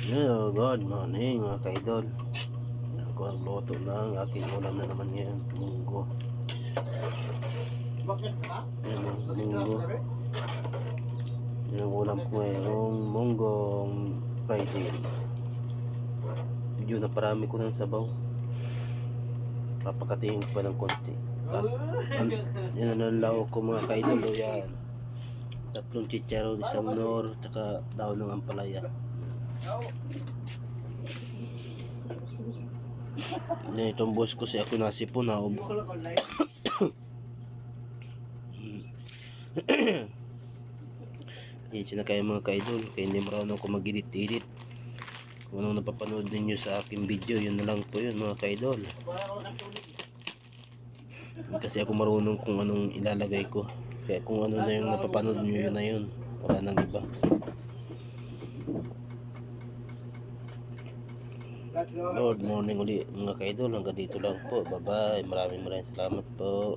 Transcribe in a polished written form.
Hello, good morning mga kaidol. Ako ang loto ng aking ulam na naman ngayon, munggo. Munggo. Yung ulam ko ngayong munggong Friday. Medyo naparami ko ng sabaw. Papakatingin ko pa ng konti. Yan ang lawak ko mga kaidol. O yan. 3 chicharon, 1 nor, tsaka daon ng ampalaya. Itong boss ko si ako nasipo na ubo. Yan na kayo mga kaidol. Kaya hindi marunong ko mag-edit-edit. Kung anong napapanood ninyo sa aking video, yun na lang po yun mga kaidol. Kasi ako marunong kung anong ilalagay ko. Kaya kung ano na yung napapanood nyo, yun na yun. Wala nang iba. Good morning uli mga kaidol. Hanggang dito lang po. Bye bye. Maraming salamat po.